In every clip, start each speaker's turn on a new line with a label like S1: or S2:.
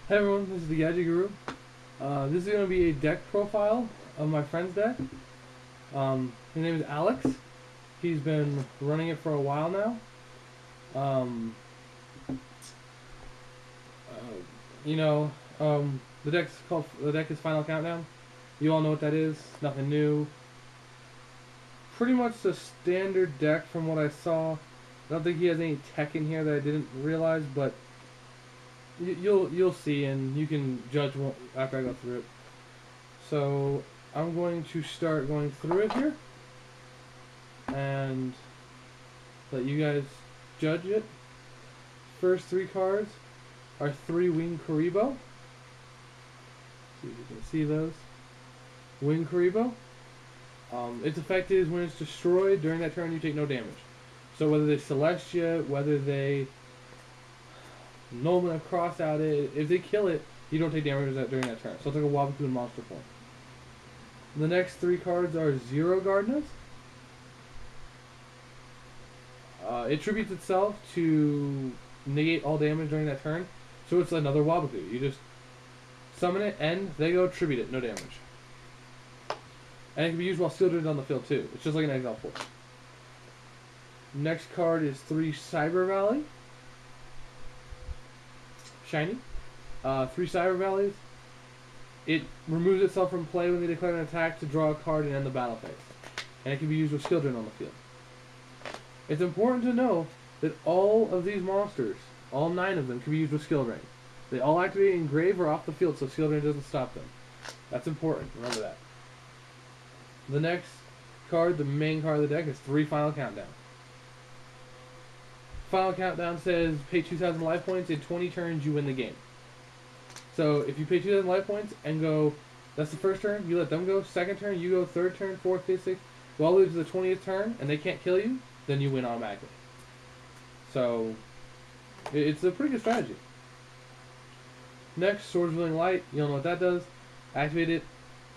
S1: Hey everyone, this is the Gadget Guru. This is going to be a deck profile of my friend's deck. His name is Alex. He's been running it for a while now. Um, uh, you know, the deck is Final Countdown. You all know what that is. Nothing new. Pretty much the standard deck from what I saw. I don't think he has any tech in here that I didn't realize, but you'll see, and you can judge after I go through it. So I'm going to start going through it here, and let you guys judge it. First three cards are 3 Wing Kuriboh. See if you can see those. Wing Kuriboh. Its effect is when it's destroyed during that turn, you take no damage. So whether they Celestia, whether they Nolman cross out it, if they kill it, you don't take damage during that turn. So it's like a Waboku in monster form. The next three cards are Zero Gardenas. It tributes itself to negate all damage during that turn. So it's another Waboku. You just summon it, and they go tribute it, no damage. And it can be used while Skildred on the field too. It's just like an Exile Force. Next card is 3 Cyber Valley. Shiny. 3 Cyber Valleys. It removes itself from play when they declare an attack to draw a card and end the battle phase. And it can be used with Skildred on the field. It's important to know that all of these monsters, all 9 of them, can be used with Skill Drain. They all activate in grave or off the field, so Skill Drain doesn't stop them. That's important. Remember that. The next card, the main card of the deck, is 3 Final Countdown. Final Countdown says pay 2,000 life points. In 20 turns, you win the game. So if you pay 2,000 life points and go, that's the first turn, you let them go. Second turn, you go. Third turn, fourth, fifth, sixth. Go all the way to the 20th turn, and they can't kill you, then you win automatically. So it's a pretty good strategy. Next, Swords Wielding Light. You don't know what that does. Activate it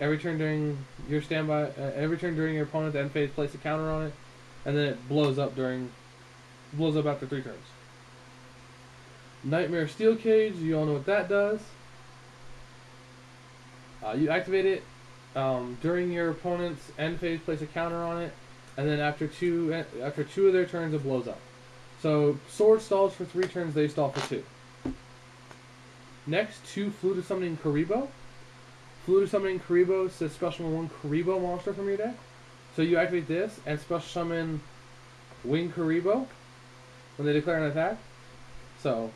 S1: every turn during your standby. Every turn during your opponent's end phase, place a counter on it, and then it blows up after 3 turns. Nightmare Steel Cage. You all know what that does. You activate it during your opponent's end phase, place a counter on it, and then after two of their turns, it blows up. So Sword stalls for 3 turns, they stall for 2. Next, 2 Fluid Summoning Kuriboh. Fluid Summoning Kuriboh says special 1 Kuriboh monster from your deck. So you activate this and special summon Wing Kuriboh when they declare an attack. So,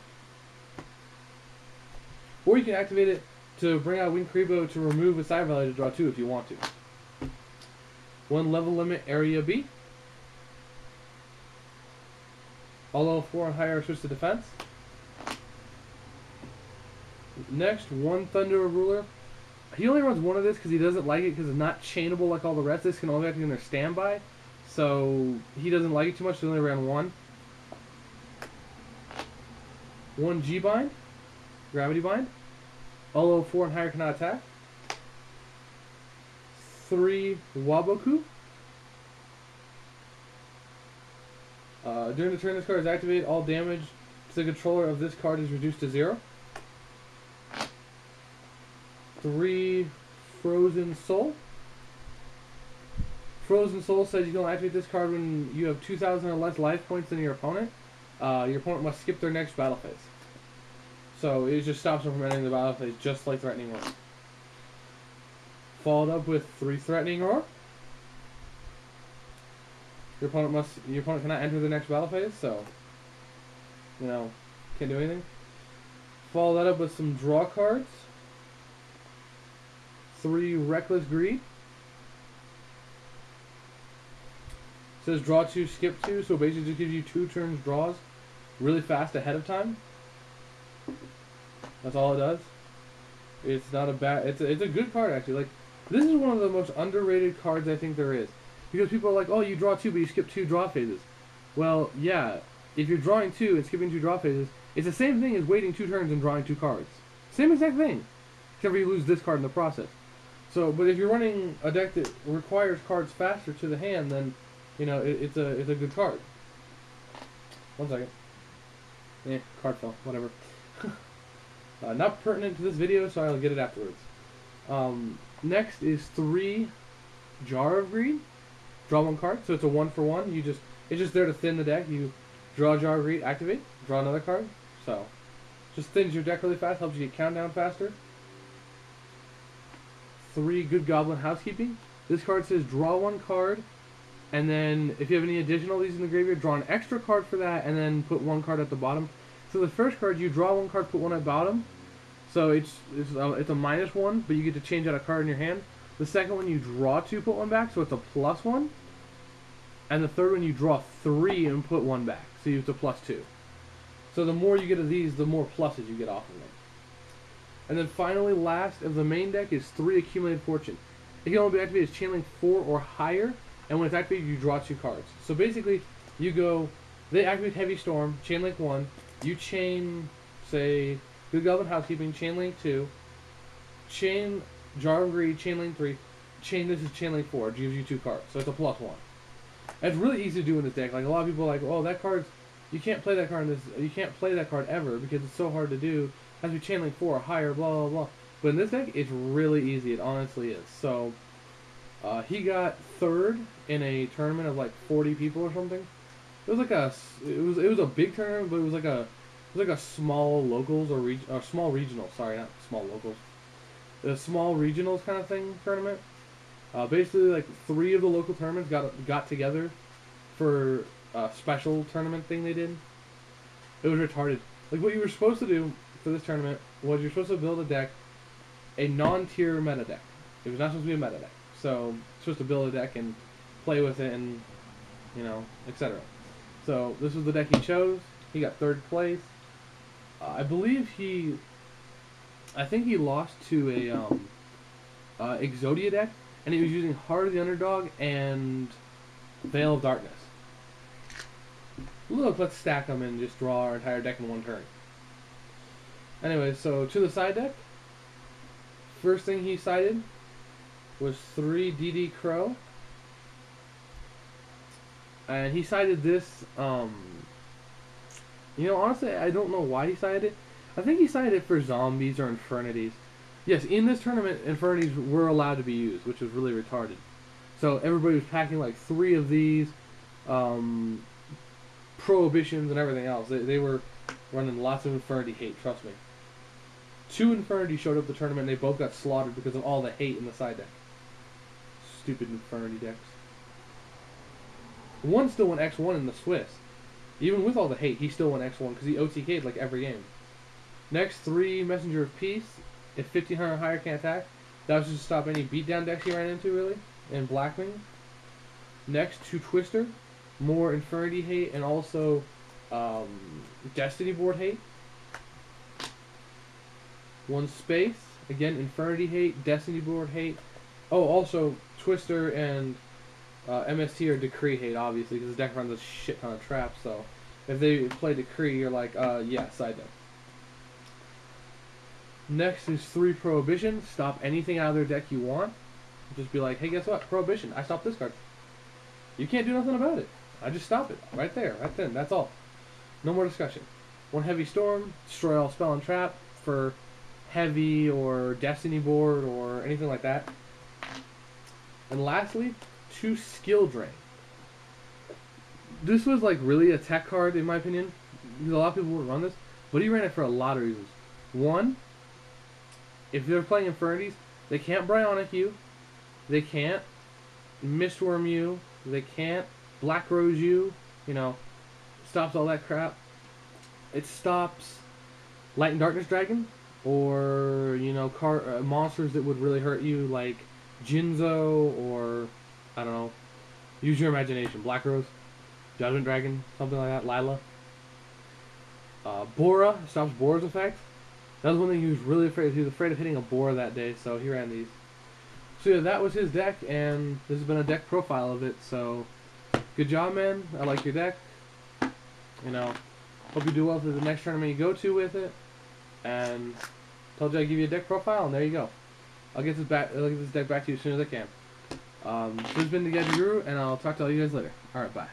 S1: or you can activate it to bring out Wing Kuriboh to remove a Cyber Valley to draw 2 if you want to. 1 level limit Area B. All level 4 and higher switch to defense. Next, 1 Thunder Ruler. He only runs 1 of this because he doesn't like it because it's not chainable like all the rest. This can only activate in their standby. So he doesn't like it too much, so he only ran 1. 1 G-Bind. Gravity Bind. All level 4 and higher cannot attack. 3 Waboku. During the turn this card is activated, all damage to the controller of this card is reduced to 0. 3 Frozen Soul. Frozen Soul says you can only activate this card when you have 2,000 or less life points than your opponent. Your opponent must skip their next battle phase. So it just stops them from entering the battle phase, just like Threatening Roar. Followed up with 3 Threatening Roar. Your opponent cannot enter the next battle phase, so can't do anything. Follow that up with some draw cards. 3 Reckless Greed. It says draw 2, skip 2, so basically just gives you 2 turns draws really fast ahead of time. That's all it does. It's not a bad. It's a good card actually. Like, this is one of the most underrated cards I think there is, because people are like, oh, you draw 2, but you skip 2 draw phases. Well, yeah, if you're drawing 2 and skipping 2 draw phases, it's the same thing as waiting 2 turns and drawing 2 cards. Same exact thing, except for you lose this card in the process. So, but if you're running a deck that requires cards faster to the hand, then it's a good card. 1 second. Card fell. Whatever. Not pertinent to this video, so I'll get it afterwards. Next is 3 Jar of Greed. Draw 1 card, so it's a 1-for-1. It's just there to thin the deck. You draw a Jar of Greed, activate, draw another card. So just thins your deck really fast, helps you get countdown faster. 3 Good Goblin Housekeeping. This card says draw 1 card, and then if you have any additional of these in the graveyard, draw an extra card for that, and then put 1 card at the bottom. So the first card, you draw 1 card, put 1 at bottom. So it's a -1, but you get to change out a card in your hand. The second one, you draw 2, put 1 back, so it's a +1. And the third one, you draw 3 and put 1 back, so it's a +2. So the more you get of these, the more pluses you get off of them. And then finally, last of the main deck is 3 Accumulated Fortune. It can only be activated as Chain Link 4 or higher, and when it's activated, you draw 2 cards. So basically, you go, they activate Heavy Storm, Chain Link 1, you chain, say, Good Goblin Housekeeping, Chain Link 2, chain Jar of Greed, Chain Link 3, chain this is Chain Link 4, it gives you 2 cards, so it's a +1. It's really easy to do in this deck. Like, a lot of people are like, oh, that card's, you can't play that card in this, you can't play that card ever because it's so hard to do. It has to be Chain Link 4 or higher, blah, blah, blah. But in this deck, it's really easy. It honestly is. So, he got 3rd in a tournament of like 40 people or something. It was like it was a big tournament, but it was like a small locals or small regional. Sorry, not small locals. A small regionals kind of thing tournament. Basically, like 3 of the local tournaments got together for a special tournament thing they did. It was retarded. Like, what you were supposed to do for this tournament was you're supposed to build a deck, a non-tier meta deck. It was not supposed to be a meta deck. So, you're supposed to build a deck and play with it and, you know, etc. So, this was the deck he chose. He got 3rd place. I think he lost to a Exodia deck, and he was using Heart of the Underdog and Veil of Darkness. Look, let's stack them and just draw our entire deck in 1 turn. Anyway, so to the side deck, first thing he sided was 3 DD Crow. And he sided this, you know, honestly, I don't know why he sided it. I think he sided it for zombies or infernities. Yes, in this tournament, infernities were allowed to be used, which was really retarded. So everybody was packing like 3 of these, prohibitions and everything else. They were running lots of infernity hate, trust me. 2 infernity showed up at the tournament, and they both got slaughtered because of all the hate in the side deck. Stupid infernity decks. 1 still went X1 in the Swiss. Even with all the hate, he still won X1 because he OTK'd like every game. Next, 3 Messenger of Peace. If 1500 or higher can't attack. That was just to stop any beatdown decks he ran into, really. And Blackwing. Next, 2 Twister. More Infernity hate and also Destiny board hate. 1 Space. Again, Infernity hate, Destiny board hate. Oh, also, Twister and MST are Decree hate, obviously, because the deck runs a shit ton of traps, so if they play Decree, you're like, yeah, side deck. Next is 3 Prohibition. Stop anything out of their deck you want. Just be like, hey, guess what? Prohibition. I stopped this card. You can't do nothing about it. I just stop it. Right there. Right then. That's all. No more discussion. 1 Heavy Storm. Destroy all spell and trap for heavy or Destiny board or anything like that. And lastly, 2 Skill Drain. This was like really a tech card in my opinion. Because a lot of people would run this. But he ran it for a lot of reasons. 1, if they're playing Infernities, they can't Bryonic you. They can't Mistworm you. They can't Black Rose you. You know, stops all that crap. It stops Light and Darkness Dragon. Or, you know, monsters that would really hurt you, like Jinzo, or, I don't know, use your imagination. Black Rose, Judgment Dragon, something like that, Lila. Bora, stops Bora's effect. That was one thing he was really afraid of. He was afraid of hitting a Bora that day, so he ran these. So yeah, that was his deck, and this has been a deck profile of it, so good job, man. I like your deck. You know, hope you do well for the next tournament you go to with it. And told you I'd give you a deck profile, and there you go. I'll get this deck back to you as soon as I can. This has been the Gadget Guru, and I'll talk to all you guys later. Alright, bye.